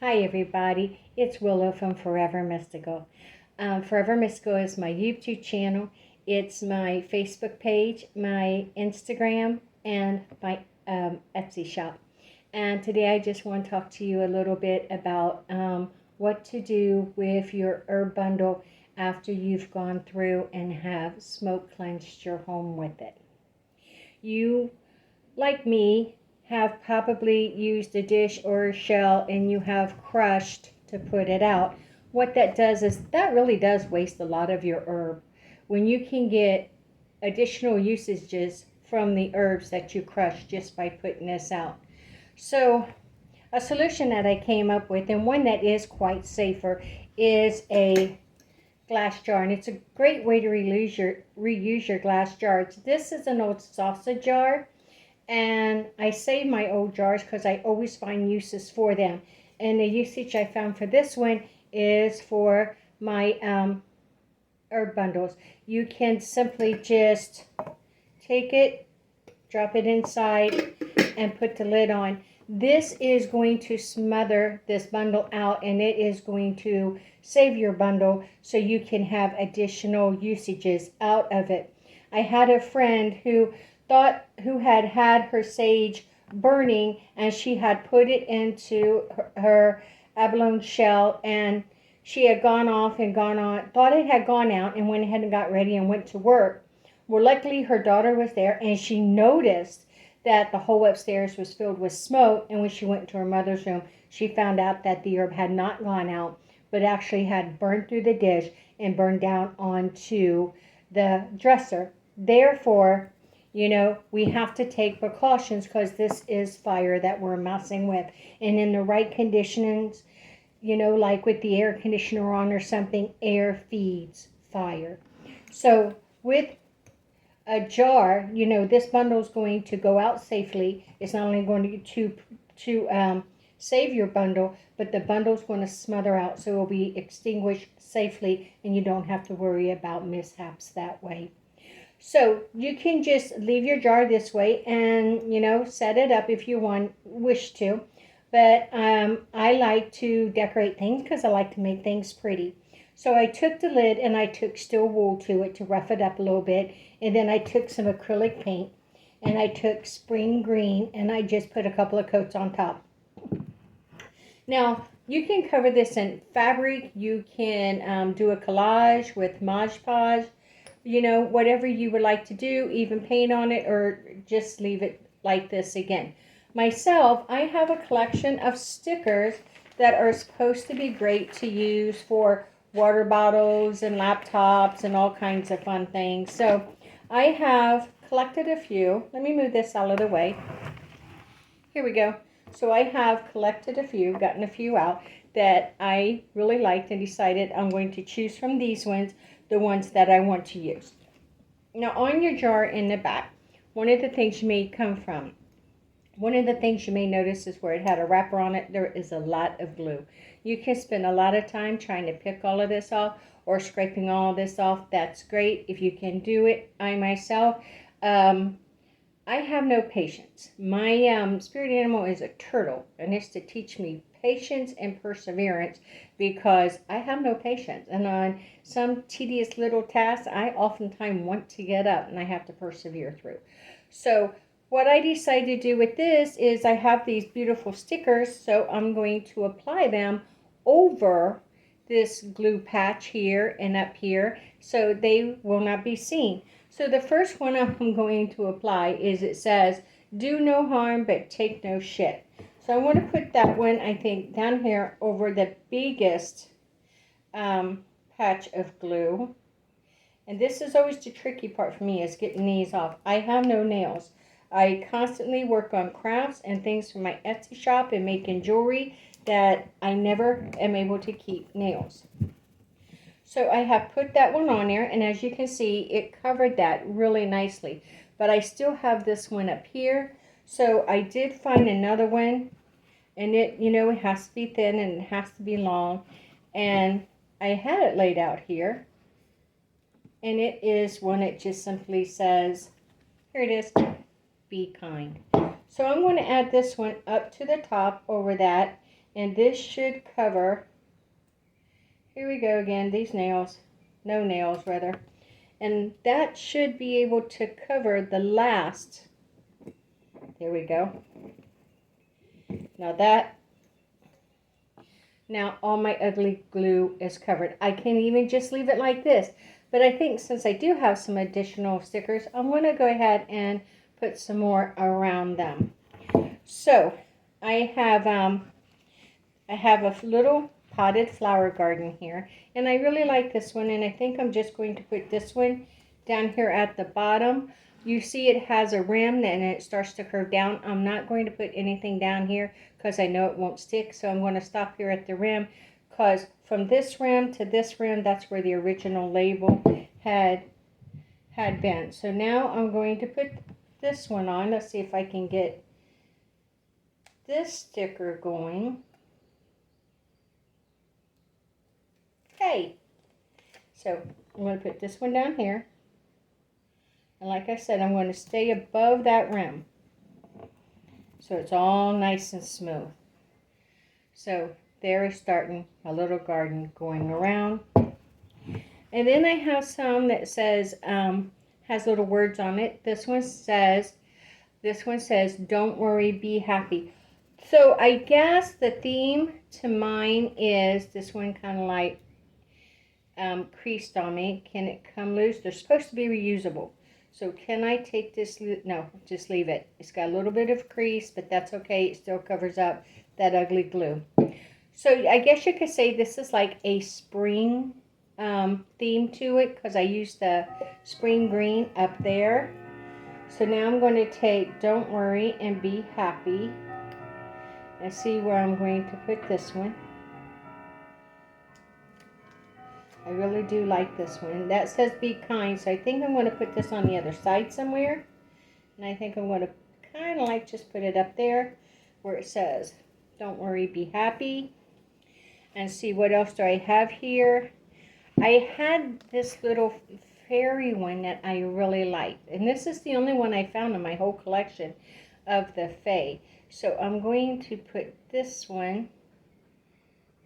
Hi everybody, it's Willow from Forever Mystical. Forever Mystical is my YouTube channel, it's my Facebook page, my Instagram, and my Etsy shop. And today I just want to talk to you a little bit about what to do with your herb bundle after you've gone through and have smoke cleansed your home with it. You, like me, have probably used a dish or a shell and you have crushed to put it out. What that does is that really does waste a lot of your herb. When you can get additional usages from the herbs that you crush just by putting this out. So a solution that I came up with, and one that is quite safer, is a glass jar, and it's a great way to reuse your glass jars. This is an old salsa jar, and I save my old jars because I always find uses for them. And the usage I found for this one is for my herb bundles. You can simply just take it, drop it inside, and put the lid on. This is going to smother this bundle out, and it is going to save your bundle so you can have additional usages out of it. I had a friend who had her sage burning, and she had put it into her abalone shell, and she had gone off and gone on, thought it had gone out, and went ahead and got ready and went to work. Well, luckily her daughter was there, and she noticed that the whole upstairs was filled with smoke, and when she went to her mother's room, she found out that the herb had not gone out, but actually had burned through the dish and burned down onto the dresser. Therefore, we have to take precautions because this is fire that we're messing with. And in the right conditions, like with the air conditioner on or something, air feeds fire. So with a jar, this bundle is going to go out safely. It's not only going to save your bundle, but the bundle is going to smother out, so it will be extinguished safely, and you don't have to worry about mishaps that way. So you can just leave your jar this way and, set it up if you wish to. But I like to decorate things because I like to make things pretty. So I took the lid and I took steel wool to it to rough it up a little bit. And then I took some acrylic paint and I took spring green and I just put a couple of coats on top. Now, you can cover this in fabric. You can do a collage with Mod Podge. Whatever you would like to do, even paint on it or just leave it like this again. Myself, I have a collection of stickers that are supposed to be great to use for water bottles and laptops and all kinds of fun things. So I have collected a few. Let me move this out of the way. Here we go. So I have collected a few, gotten a few out that I really liked and decided I'm going to choose from these ones, the ones that I want to use. Now on your jar in the back, one of the things you may notice is where it had a wrapper on it, there is a lot of glue. You can spend a lot of time trying to pick all of this off or scraping all of this off. That's great if you can do it. I myself, I have no patience. My spirit animal is a turtle, and it's to teach me patience and perseverance because I have no patience. And on some tedious little tasks, I oftentimes want to get up and I have to persevere through. So what I decided to do with this is I have these beautiful stickers, so I'm going to apply them over this glue patch here and up here so they will not be seen. So the first one I'm going to apply is, it says, do no harm but take no shit. So I want to put that one, I think, down here over the biggest patch of glue. And this is always the tricky part for me, is getting these off. I have no nails. I constantly work on crafts and things for my Etsy shop and making jewelry that I never am able to keep nails. So I have put that one on there, and as you can see, it covered that really nicely. But I still have this one up here. So I did find another one, and it has to be thin and it has to be long. And I had it laid out here. And it is one that just simply says, here it is, be kind. So I'm going to add this one up to the top over that. And this should cover, here we go again, these nails, no nails rather. And that should be able to cover the last, there we go. Now all my ugly glue is covered. I can even just leave it like this. But I think since I do have some additional stickers, I'm going to go ahead and put some more around them. So I have a little potted flower garden here, and I really like this one, and I think I'm just going to put this one down here at the bottom. You see it has a rim and it starts to curve down. I'm not going to put anything down here because I know it won't stick, so I'm going to stop here at the rim, because from this rim to this rim, that's where the original label had been. So now I'm going to put this one on. Let's see if I can get this sticker going. Okay, so I'm going to put this one down here, and like I said, I'm going to stay above that rim so it's all nice and smooth. So there is starting a little garden going around. And then I have some that says, has little words on it. This one says, don't worry, be happy. So I guess the theme to mine is this one kind of like creased on me. Can it come loose? They're supposed to be reusable. So can I take this? No, just leave it. It's got a little bit of crease, but that's okay. It still covers up that ugly glue. So I guess you could say this is like a spring theme to it, because I used the spring green up there. So now I'm going to take Don't Worry and Be Happy and see where I'm going to put this one. I really do like this one. That says Be Kind, so I think I'm going to put this on the other side somewhere. And I think I'm going to kind of like just put it up there where it says Don't Worry, Be Happy. And see, what else do I have here? I had this little fairy one that I really liked. And this is the only one I found in my whole collection of the Fae. So I'm going to put this one,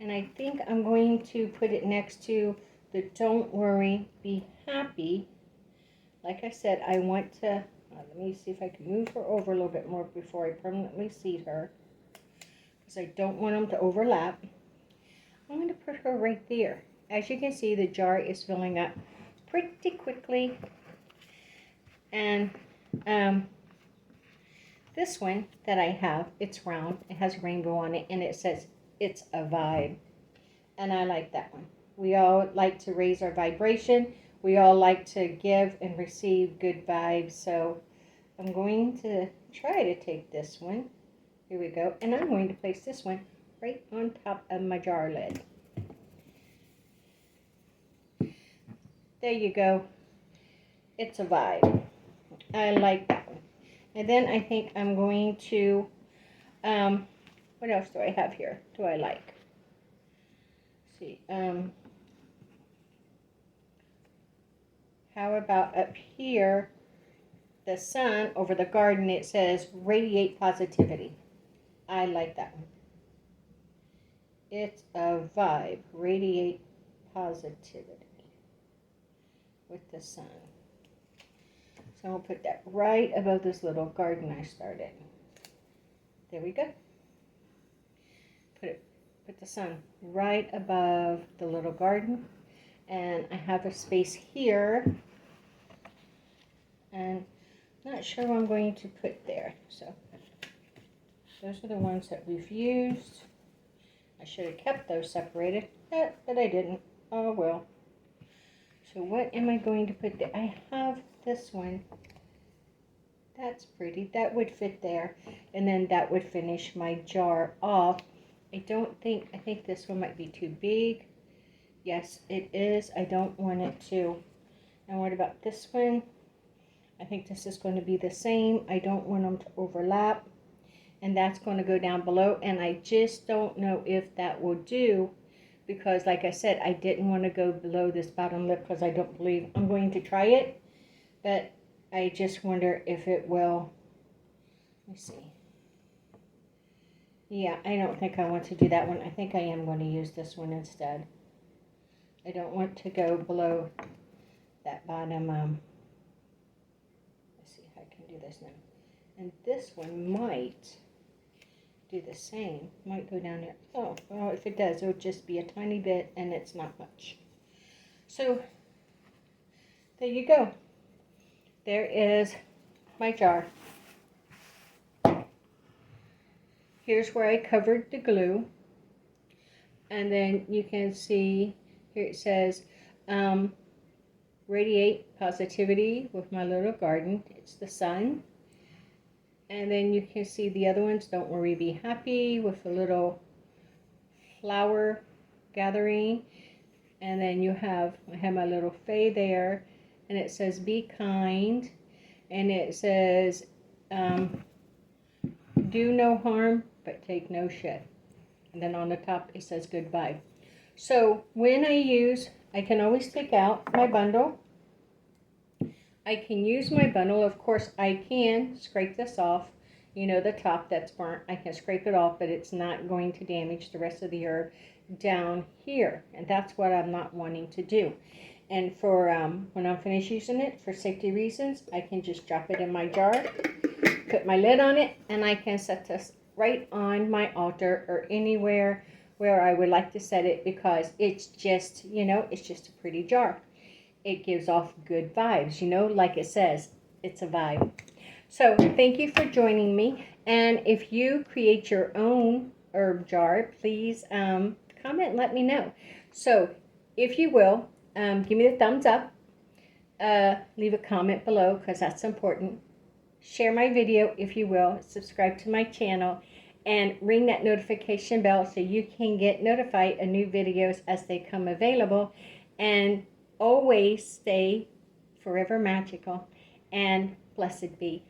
and I think I'm going to put it next to the Don't Worry, Be Happy. Like I said, I want to, let me see if I can move her over a little bit more before I permanently seat her, because I don't want them to overlap. I'm going to put her right there. As you can see, the jar is filling up pretty quickly. And this one that I have, it's round. It has a rainbow on it, and it says, It's a Vibe. And I like that one. We all like to raise our vibration. We all like to give and receive good vibes. So I'm going to try to take this one. Here we go. And I'm going to place this one right on top of my jar lid. There you go. It's a vibe. I like that one. And then I think I'm going to, what else do I have here? Do I like? Let's see. How about up here, the sun over the garden, it says Radiate Positivity. I like that one. It's a vibe. Radiate positivity with the sun. So I'll put that right above this little garden I started. There we go. Put the sun right above the little garden. And I have a space here. And I'm not sure what I'm going to put there. So those are the ones that we've used. I should have kept those separated, but I didn't. Oh well. So what am I going to put there? I have this one. That's pretty. That would fit there. And then that would finish my jar off. I think this one might be too big. Yes, it is. I don't want it to. And what about this one? I think this is going to be the same. I don't want them to overlap. And that's going to go down below. And I just don't know if that will do. Because like I said, I didn't want to go below this bottom lip because I don't believe I'm going to try it. But I just wonder if it will. Let me see. Yeah, I don't think I want to do that one. I think I am going to use this one instead. I don't want to go below that bottom, let's see if I can do this now. And this one might do the same. Might go down there. Oh, well, if it does, it'll just be a tiny bit and it's not much. So, there you go. There is my jar. Here's where I covered the glue. And then you can see here it says, radiate positivity with my little garden. It's the sun. And then you can see the other ones, don't worry, be happy, with a little flower gathering. And then I have my little Faye there, and it says be kind, and it says do no harm but take no shit. And then on the top it says goodbye. So when I can always take out my bundle. I can use my bundle. Of course, I can scrape this off. You know, the top that's burnt, I can scrape it off, but it's not going to damage the rest of the herb down here. And that's what I'm not wanting to do. And for when I'm finished using it, for safety reasons, I can just drop it in my jar, put my lid on it, and I can set this right on my altar or anywhere where I would like to set it, because it's just, you know, it's just a pretty jar. It gives off good vibes, you know, like it says, it's a vibe. So thank you for joining me. And if you create your own herb jar, please comment and let me know. So if you will, give me the thumbs up. Leave a comment below, because that's important. Share my video if you will. Subscribe to my channel. And ring that notification bell so you can get notified of new videos as they come available. And always stay forever magical and blessed be.